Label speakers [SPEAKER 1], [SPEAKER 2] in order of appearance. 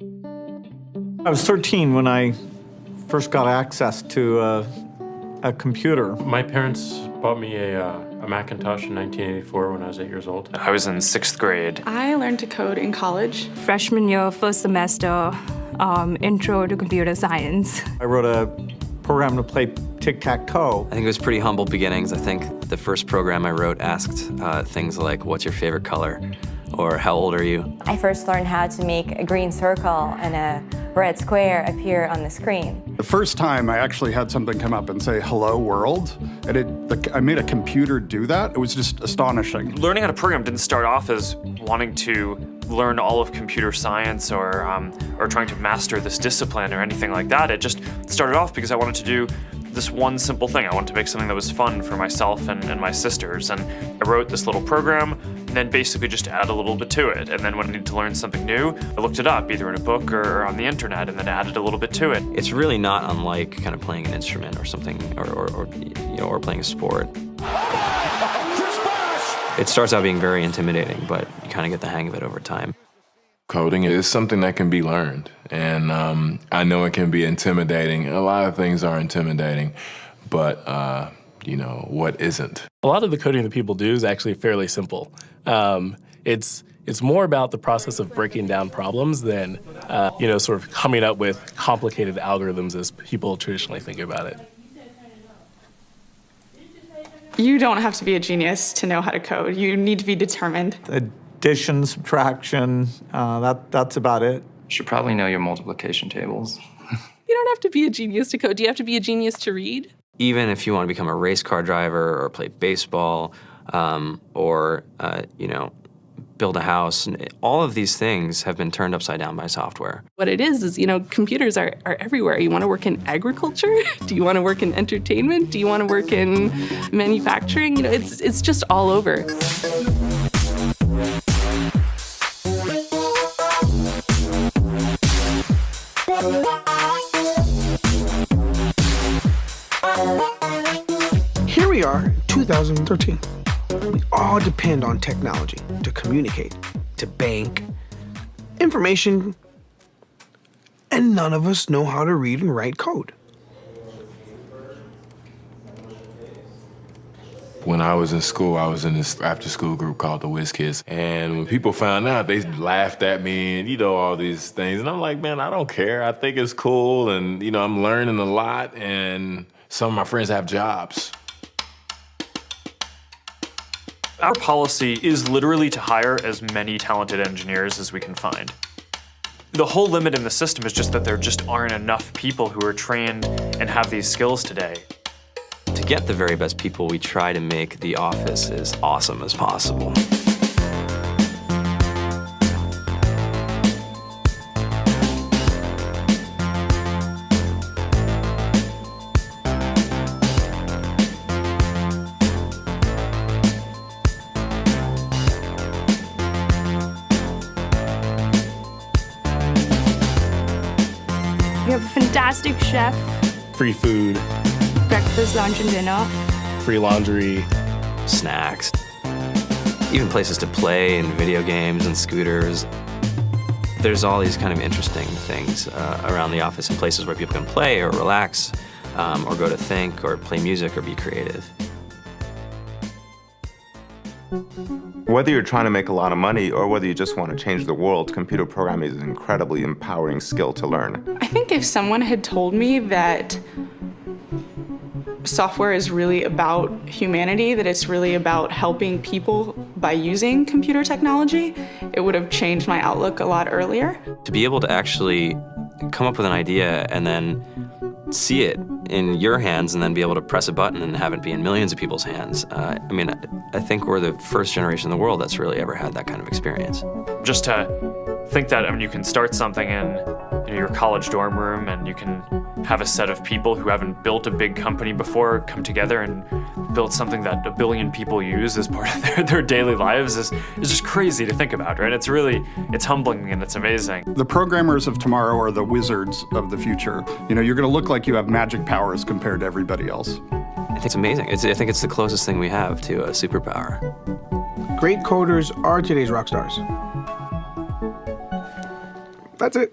[SPEAKER 1] I was 13 when I first got access to a computer.
[SPEAKER 2] My parents bought me a Macintosh in 1984 when I was 8 years old.
[SPEAKER 3] I was in 6th grade.
[SPEAKER 4] I learned to code in college.
[SPEAKER 5] Freshman year, first semester, intro to computer science.
[SPEAKER 1] I wrote a program to play tic-tac-toe.
[SPEAKER 6] I think it was pretty humble beginnings. I think the first program I wrote asked things like, what's your favorite color? Or how old are you?
[SPEAKER 7] I first learned how to make a green circle and a red square appear on the screen.
[SPEAKER 8] The first time I actually had something come up and say, hello world, and I made a computer do that. It was just astonishing.
[SPEAKER 3] Learning how to program didn't start off as wanting to learn all of computer science or trying to master this discipline or anything like that. It just started off because I wanted to do this one simple thing. I wanted to make something that was fun for myself and my sisters. And I wrote this little program and then basically just add a little bit to it. And then when I needed to learn something new, I looked it up either in a book or on the internet and then added a little bit to it.
[SPEAKER 6] It's really not unlike kind of playing an instrument or something, or playing a sport. It starts out being very intimidating, but you kind of get the hang of it over time.
[SPEAKER 9] Coding is something that can be learned, and I know it can be intimidating. A lot of things are intimidating, but what isn't?
[SPEAKER 10] A lot of the coding that people do is actually fairly simple. It's more about the process of breaking down problems than sort of coming up with complicated algorithms as people traditionally think about it.
[SPEAKER 4] You don't have to be a genius to know how to code. You need to be determined.
[SPEAKER 1] Addition, subtraction, that's about it.
[SPEAKER 11] You should probably know your multiplication tables.
[SPEAKER 12] You don't have to be a genius to code. Do you have to be a genius to read?
[SPEAKER 6] Even if you want to become a race car driver or play baseball or build a house, all of these things have been turned upside down by software.
[SPEAKER 12] What it is, computers are everywhere. You want to work in agriculture? Do you want to work in entertainment? Do you want to work in manufacturing? It's just all over.
[SPEAKER 13] Here we are, 2013. We all depend on technology to communicate, to bank, information, and none of us know how to read and write code.
[SPEAKER 9] When I was in school, I was in this after-school group called the Whiz Kids. And when people found out, they laughed at me and, all these things. And I'm like, man, I don't care. I think it's cool. And, I'm learning a lot. And some of my friends have jobs.
[SPEAKER 3] Our policy is literally to hire as many talented engineers as we can find. The whole limit in the system is just that there just aren't enough people who are trained and have these skills today.
[SPEAKER 6] To get the very best people, we try to make the office as awesome as possible.
[SPEAKER 5] We have a fantastic chef,
[SPEAKER 10] Free food,
[SPEAKER 5] breakfast, lunch, and dinner.
[SPEAKER 10] free laundry,
[SPEAKER 6] snacks, even places to play and video games and scooters. There's all these kind of interesting things around the office and places where people can play or relax or go to think or play music or be creative.
[SPEAKER 14] Whether you're trying to make a lot of money or whether you just want to change the world, computer programming is an incredibly empowering skill to learn.
[SPEAKER 4] I think if someone had told me that software is really about humanity, that it's really about helping people by using computer technology, it would have changed my outlook a lot earlier.
[SPEAKER 6] To be able to actually come up with an idea and then see it in your hands and then be able to press a button and have it be in millions of people's hands. I think we're the first generation in the world that's really ever had that kind of experience.
[SPEAKER 3] Just to think that you can start something in your college dorm room and you can have a set of people who haven't built a big company before come together and build something that 1 billion people use as part of their daily lives is just crazy to think about, right? It's humbling and it's amazing.
[SPEAKER 8] The programmers of tomorrow are the wizards of the future. You're going to look like you have magic powers compared to everybody else.
[SPEAKER 6] I think it's amazing. I think it's the closest thing we have to a superpower.
[SPEAKER 13] Great coders are today's rock stars. That's it.